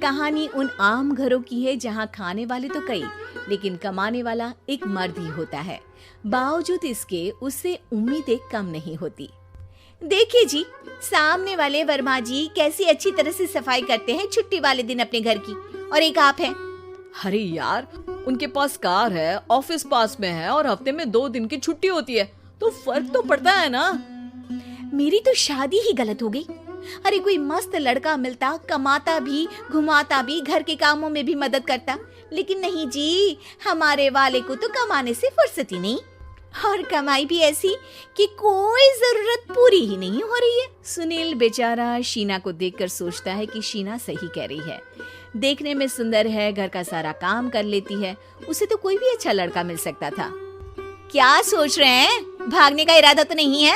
कहानी उन आम घरों की है जहाँ खाने वाले तो कई, लेकिन कमाने वाला एक मर्द ही होता है। बावजूद इसके उससे उम्मीदें कम नहीं होती। देखिए जी, सामने वाले वर्मा जी कैसी अच्छी तरह से सफाई करते हैं छुट्टी वाले दिन अपने घर की, और एक आप हैं। अरे यार, उनके पास कार है, ऑफिस पास में है और हफ्ते में 2 दिन की छुट्टी होती है, तो फर्क तो पड़ता है ना। मेरी तो शादी ही गलत हो गई। अरे कोई मस्त लड़का मिलता, कमाता भी, घुमाता भी, घर के कामों में भी मदद करता, लेकिन नहीं जी, हमारे वाले को तो कमाने से फुर्सत ही नहीं, और कमाई भी ऐसी कि कोई जरूरत पूरी ही नहीं हो रही है। सुनील बेचारा शीना को देखकर सोचता है कि शीना सही कह रही है। देखने में सुंदर है, घर का सारा काम कर लेती है, उसे तो कोई भी अच्छा लड़का मिल सकता था। क्या सोच रहे हैं? भागने का इरादा तो नहीं है?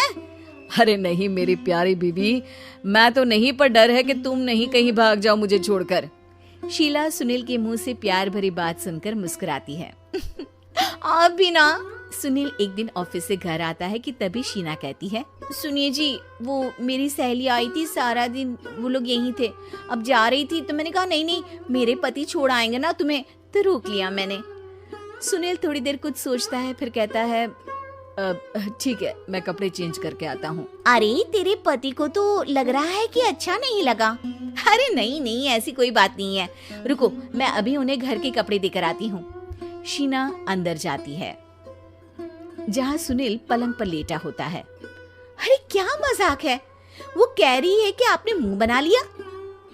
अरे नहीं मेरी प्यारी बीवी, मैं तो नहीं, पर डर है कि तुम नहीं कहीं भाग जाओ मुझे छोड़कर। शीला सुनील के मुंह से प्यार भरी बात सुनकर मुस्कुराती है। आप भी ना। सुनील एक दिन ऑफिस से घर आता है कि तभी शीना कहती है, सुनिए जी, वो मेरी सहेली आई थी, सारा दिन वो लोग यहीं थे, अब जा रही थी तो मैंने कहा नहीं, मेरे पति छोड़ आएंगे ना तुम्हें, तो रोक लिया मैंने। सुनील थोड़ी देर कुछ सोचता है, फिर कहता है, ठीक है, मैं कपड़े चेंज करके आता हूँ। अरे तेरे पति को तो लग रहा है कि अच्छा नहीं लगा। अरे नहीं, ऐसी कोई बात नहीं है, रुको मैं अभी उन्हें घर के कपड़े देकर आती हूँ। शीना अंदर जाती है जहाँ सुनील पलंग पर लेटा होता है। अरे क्या मजाक है, वो कह रही है कि आपने मुंह बना लिया।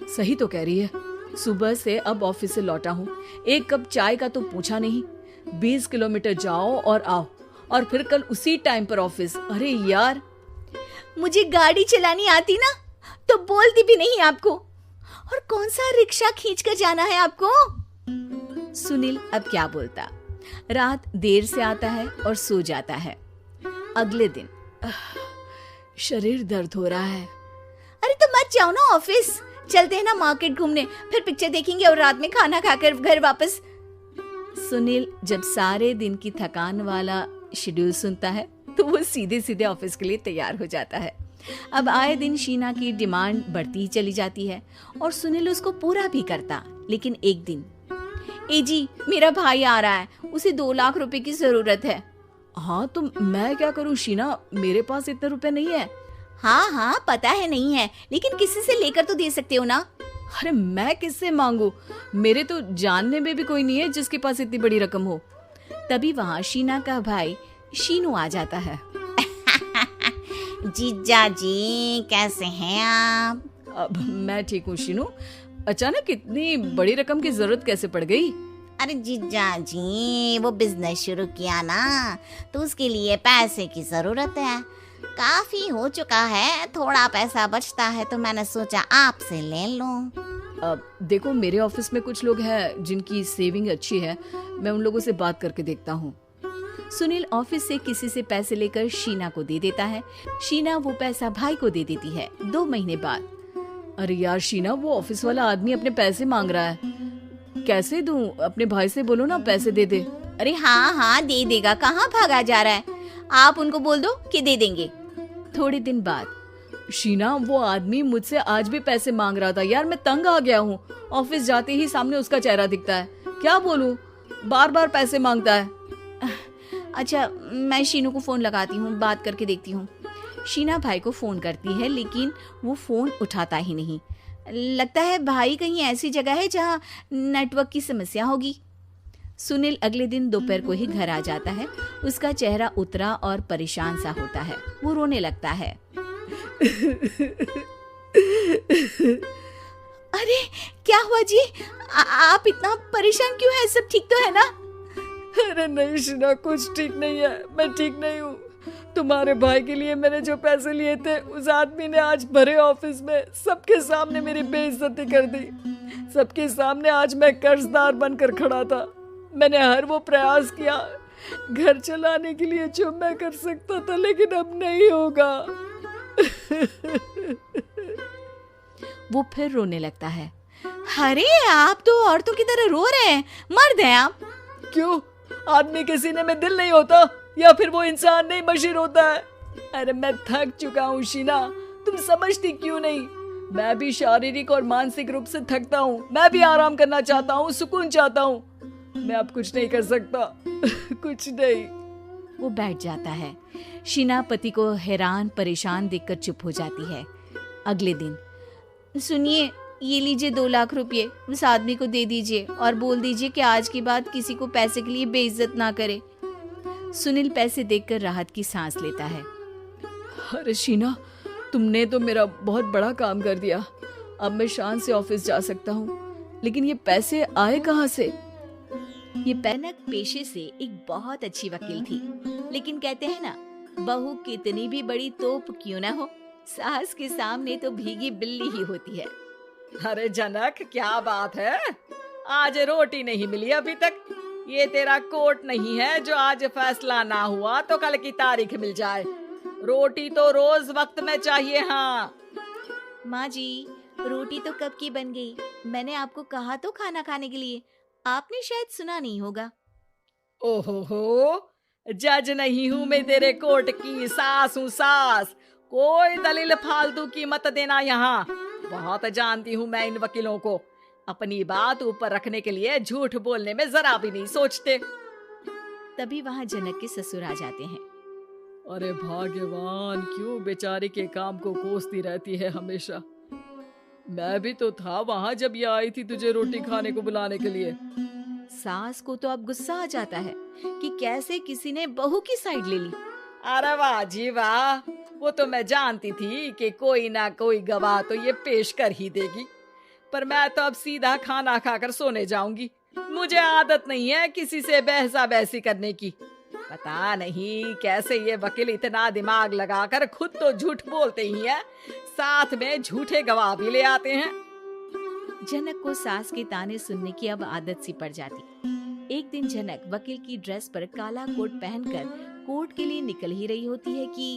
सही तो कह रही है, सुबह से अब ऑफिस से लौटा हूँ, एक कप चाय का तो पूछा नहीं, 20 किलोमीटर जाओ और आओ, और फिर कल उसी टाइम पर ऑफिस। अरे यार, मुझे गाड़ी चलानी आती ना तो बोलती भी नहीं आपको, और कौन सा रिक्शा खींच कर जाना है आपको। सुनील अब क्या बोलता। रात देर से आता है और सो जाता है। अगले दिन शरीर दर्द हो रहा है। अरे तो मत जाओ ना ऑफिस, चलते हैं ना मार्केट घूमने, फिर पिक्चर देखेंगे और रात में खाना खाकर घर वापस। सुनील जब सारे दिन की थकान वाला शेड्यूल सुनता है तो वो सीधे सीधे ऑफिस के लिए तैयार हो जाता है। अब आए दिन शीना की डिमांड बढ़ती ही चली जाती है और सुनील उसको पूरा भी करता, लेकिन एक दिन, ए जी मेरा भाई आ रहा है, उसे 2 लाख रुपए की जरूरत है। हाँ तो मैं क्या करूँ शीना, मेरे पास इतने रुपए नहीं है। हाँ पता है नहीं है, लेकिन किसी से लेकर तो दे सकते हो ना। अरे मैं किससे मांगू, मेरे तो जानने में भी कोई नहीं है जिसके पास इतनी बड़ी रकम हो। तभी वहाँ शीना का भाई शीनू आ जाता है। जीजा जी कैसे हैं आप? अब मैं ठीक हूँ शीनू, अचानक इतनी बड़ी रकम की जरूरत कैसे पड़ गई? अरे जीजा जी, वो बिजनेस शुरू किया ना, तो उसके लिए पैसे की जरूरत है, काफी हो चुका है, थोड़ा पैसा बचता है तो मैंने सोचा आपसे ले लूं। देखो मेरे ऑफिस में कुछ लोग हैं जिनकी सेविंग अच्छी है, मैं उन लोगों से बात करके देखता हूँ। सुनील ऑफिस से किसी से पैसे लेकर शीना को दे देता है। शीना वो पैसा भाई को दे देती है 2 महीने बाद। अरे यार शीना, वो ऑफिस वाला आदमी अपने पैसे मांग रहा है, कैसे दूं? अपने भाई से बोलो ना पैसे दे दे। अरे हाँ दे देगा, कहाँ भागा जा रहा है, आप उनको बोल दो कि दे देंगे। थोड़े दिन बाद, शीना वो आदमी मुझसे आज भी पैसे मांग रहा था यार, मैं तंग आ गया हूँ, ऑफिस जाते ही सामने उसका चेहरा दिखता है, क्या बोलूं, बार बार पैसे मांगता है। अच्छा मैं शीनू को फोन लगाती हूँ, बात करके देखती हूँ। शीना भाई को फोन करती है, लेकिन वो फोन उठाता ही नहीं। लगता है भाई कहीं ऐसी जगह है जहाँ नेटवर्क की समस्या होगी। सुनील अगले दिन दोपहर को ही घर आ जाता है। उसका चेहरा उतरा और परेशान सा होता है, वो रोने लगता है। अरे क्या हुआ जी, आप इतना परेशान क्यों हैं? सब ठीक तो है ना? अरे नहीं शीना, कुछ ठीक नहीं है, मैं ठीक नहीं हूँ। तुम्हारे भाई के लिए मैंने जो पैसे लिए थे, उस आदमी ने आज भरे ऑफिस में सबके सामने मेरी बेइज्जती कर दी। सबके सामने आज मैं कर्जदार बनकर खड़ा था। मैंने हर वो प्रयास किया घर चलाने के लिए जो मैं कर सकता था, लेकिन अब नहीं होगा। वो फिर रोने लगता है। अरे आप तो औरतों की तरह रो रहे हैं, मर्द हैं आप। क्यों, आदमी के सीने में दिल नहीं होता, या फिर वो इंसान नहीं मशीन होता है? अरे मैं थक चुका हूँ शीना, तुम समझती क्यों नहीं? मैं भी शारीरिक और मानसिक रूप से थकता हूँ। मैं भी आराम करना चाहता हूँ, सुकून चाहता हूँ। मैं अब कुछ नहीं कर सकता। कुछ नहीं। वो बैठ जाता है। शीना पति को हैरान परेशान देखकर चुप हो जाती है। अगले दिन, सुनिए, ये लीजिए 2 लाख रुपए, उस आदमी को दे दीजिए और बोल दीजिए कि आज के बाद किसी को पैसे के लिए बेइज्जत ना करे। सुनील पैसे देखकर राहत की सांस लेता है। अरे शीना, तुमने तो मेरा बहुत बड़ा काम कर दिया। अब मैं शान से ऑफिस जा सकता हूँ। लेकिन ये पैसे आए कहाँ से? ये पैनक पेशे से एक बहुत अच्छी वकील थी, लेकिन कहते हैं ना, बहू कितनी भी बड़ी तोप क्यों ना हो, सास के सामने तो भीगी बिल्ली ही होती है। अरे जनक, क्या बात है? आज रोटी नहीं मिली अभी तक। ये तेरा कोर्ट नहीं है जो आज फैसला ना हुआ तो कल की तारीख मिल जाए। रोटी तो रोज वक्त में चाहिए। हाँ माँ जी, रोटी तो कब की बन गई। मैंने आपको कहा तो खाना खाने के लिए, आपने शायद सुना नहीं होगा। ओहो, जज नहीं हूँ मैं तेरे कोर्ट की, सास हूँ सास। कोई दलील फालतू की मत देना यहाँ। बहुत जानती हूँ मैं इन वकीलों को। अपनी बात ऊपर रखने के लिए झूठ बोलने में जरा भी नहीं सोचते। तभी वहाँ जनक के ससुर आ जाते हैं। अरे भाग्यवान, क्यों बेचारी के काम को कोसती रहती है हमेशा। मैं भी तो था वहाँ जब ये आई थी तुझे रोटी खाने को बुलाने के लिए। सास को तो अब गुस्सा आ जाता है कि कैसे किसी ने बहू की साइड ले ली। अरे वाह जी वाह, वो तो मैं जानती थी कि कोई ना कोई गवाह तो ये पेश कर ही देगी। पर मैं तो अब सीधा खाना खाकर सोने जाऊंगी। मुझे आदत नहीं है किसी से बहसा बहसी करने की। पता नहीं कैसे ये वकील इतना दिमाग लगाकर खुद तो झूठ बोलते ही हैं, साथ में झूठे गवाह भी ले आते हैं। जनक को सास के ताने सुनने की अब आदत सी पड़ जाती। एक दिन जनक वकील की ड्रेस पर काला कोट पहनकर कोर्ट के लिए निकल ही रही होती है कि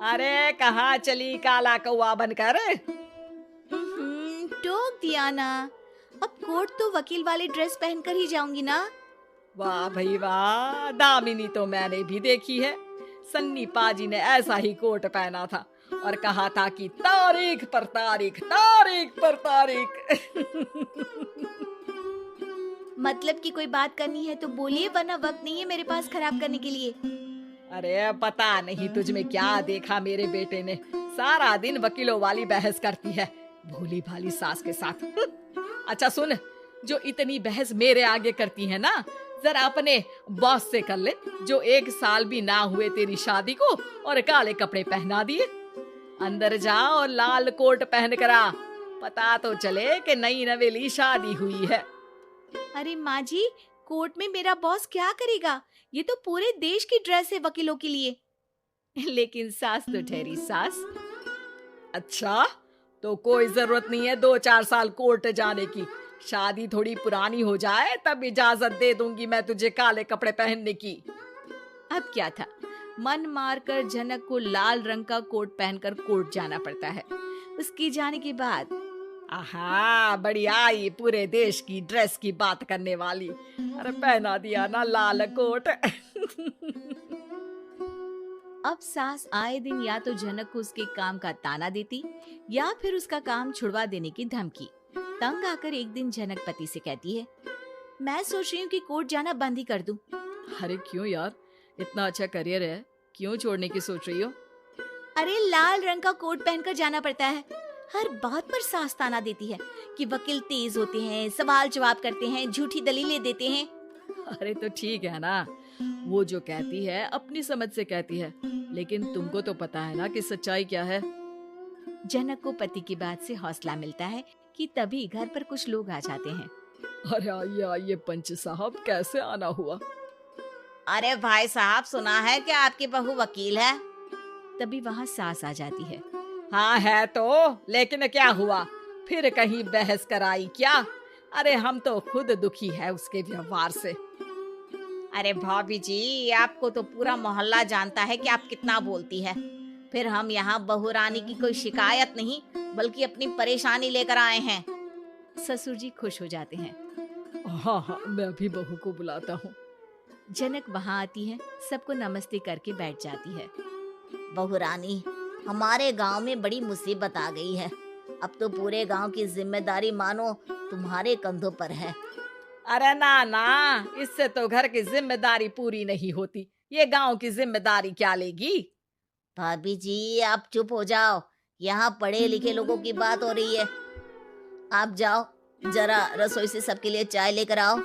अरे कहाँ चली काला कौवा बनकर? टोक दिया ना, अब कोर्ट तो वकील वाली ड्रेस पहनकर ही जाऊंगी ना। वाह भाई वाह, दामिनी तो मैंने भी देखी है। सन्नी पाजी ने ऐसा ही कोट पहना था और कहा था कि तारीख पर तारीख, तारीख पर तारीख। मतलब कि कोई बात करनी है तो बोलिए, वरना वक्त नहीं है मेरे पास खराब करने के लिए। अरे पता नहीं तुझ में क्या देखा मेरे बेटे ने, सारा दिन वकीलों वाली बहस करती है, भोली भाली सास के साथ। अच्छा सुन, जो इतनी बहस मेरे आगे करती है ना, जरा अपने बॉस से कर ले, जो 1 साल भी ना हुए तेरी शादी को और काले कपड़े पहना दिए। अंदर जा और लाल कोट पहन कर आ, पता तो चले कि नई नवेली शादी हुई है। अरे माँ जी, कोर्ट में मेरा बॉस क्या करेगा? ये तो पूरे देश की ड्रेस है वकीलों के लिए। लेकिन सास तो ठहरी सास। अच्छा, तो कोई जरूरत नहीं है 2-4 साल कोर्ट जाने की। शादी थोड़ी पुरानी हो जाए तब इजाजत दे दूंगी मैं तुझे काले कपड़े पहनने की। अब क्या था, मन मारकर जनक को लाल रंग का कोट पहनकर कोर्ट जाना पड़ता है। उसके जाने के बाद आहा, बढ़िया, ये पूरे देश की ड्रेस की बात करने वाली। अरे पहना दिया ना लाल कोट। अब सास आए दिन या तो जनक को उसके काम का ताना देती या फिर उसका काम छुड़वा देने की धमकी। तंग आकर एक दिन जनक पति से कहती है, मैं सोच रही हूँ कि कोर्ट जाना बंद ही कर दूं। अरे क्यों यार, इतना अच्छा करियर है, क्यों छोड़ने की सोच रही हो? अरे लाल रंग का कोट पहनकर जाना पड़ता है। हर बात पर सास ताना देती है कि वकील तेज होते हैं, सवाल जवाब करते हैं, झूठी दलीलें देते हैं। अरे तो ठीक है ना, वो जो कहती है अपनी समझ से कहती है, लेकिन तुमको तो पता है ना कि सच्चाई क्या है। जनक को पति की बात से हौसला मिलता है कि तभी घर पर कुछ लोग आ जाते हैं। अरे आइए आइए पंच साहब, कैसे आना हुआ? अरे भाई साहब, सुना है कि आपकी बहू वकील है। तभी वहाँ सास आ जाती है। हाँ है तो, लेकिन क्या हुआ, फिर कहीं बहस कराई क्या? अरे हम तो खुद दुखी है उसके व्यवहार से। अरे भाभी जी, आपको तो पूरा मोहल्ला जानता है कि आप कितना बोलती है। फिर हम यहाँ बहू रानी की कोई शिकायत नहीं, बल्कि अपनी परेशानी लेकर आए हैं। ससुर जी खुश हो जाते हैं। हाँ हाँ, मैं भी बहू को बुलाता हूँ। जनक वहाँ आती है, सबको नमस्ते करके बैठ जाती है। बहू रानी, हमारे गांव में बड़ी मुसीबत आ गई है। अब तो पूरे गांव की जिम्मेदारी मानो तुम्हारे कंधों पर है। अरे ना ना, इससे तो घर की जिम्मेदारी पूरी नहीं होती। ये गांव की जिम्मेदारी क्या लेगी? भाभी जी आप चुप हो जाओ, यहाँ पढ़े लिखे लोगों की बात हो रही है। आप जाओ, जरा रसोई से सबके लिए चाय लेकर आओ।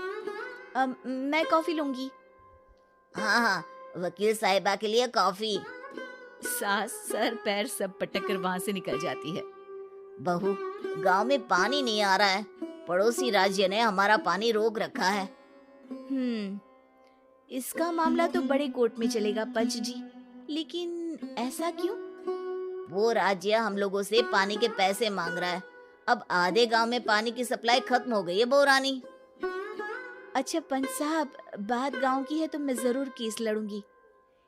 मैं कॉफी लूंगी। हाँ हाँ, वकील साहिबा के लिए कॉफी। सास सर पैर सब पटक कर वहां से निकल जाती है। बहू, गांव में पानी नहीं आ रहा है, पड़ोसी राज्य ने हमारा पानी रोक रखा है। इसका मामला तो बड़े कोर्ट में चलेगा पंच जी, लेकिन ऐसा क्यों? वो राज्य हम लोगों से पानी के पैसे मांग रहा है। अब आधे गांव में पानी की सप्लाई खत्म हो गई है बहुरानी। अच्छा पंच साहब, बात गांव की है तो मैं जरूर केस लड़ूंगी।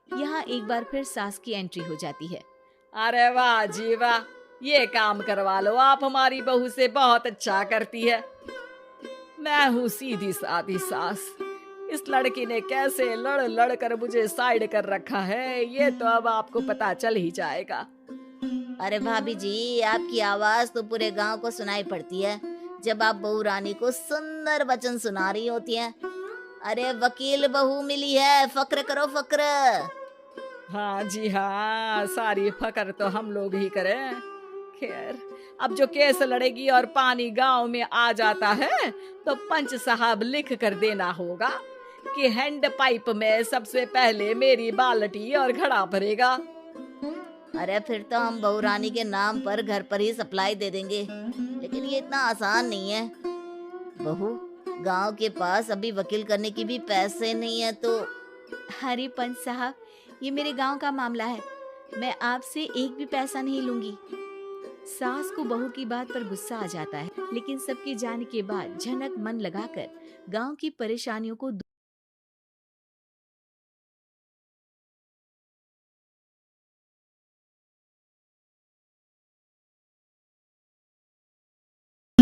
यहाँ एक बार फिर सास की एंट्री हो जाती है। अरे वाह जी वाह, ये काम करवा लो, आप हमारी बहू से बहुत अच्छा करती है। मैं हूँ सीधी सादी सास। इस लड़की ने कैसे लड़ लड़ कर मुझे साइड कर रखा है, ये तो अब आपको पता चल ही जाएगा। अरे भाभी जी, आपकी आवाज तो पूरे गांव को सुनाई पड़ती है जब आप बहू रानी को सुंदर वचन सुना रही होती हैं। अरे वकील बहू मिली है, फक्र करो फक्र। हाँ जी हाँ, सारी फकर तो हम लोग ही करें। खैर, अब जो केस लड़ेगी और पानी गांव में आ जाता है तो पंच साहब लिख कर देना होगा कि हैंड पाइप में सबसे पहले मेरी बाल्टी और घड़ा भरेगा। अरे फिर तो हम बहू रानी के नाम पर घर पर ही सप्लाई दे देंगे, लेकिन ये इतना आसान नहीं है। बहू, गांव के पास अभी वकील करने की भी पैसे नहीं है तो। हरी पंच साहब, ये मेरे गांव का मामला है, मैं आपसे एक भी पैसा नहीं लूंगी। सास को बहू की बात पर गुस्सा आ जाता है, लेकिन सबके जाने के बाद झनक मन लगाकर गांव की परेशानियों को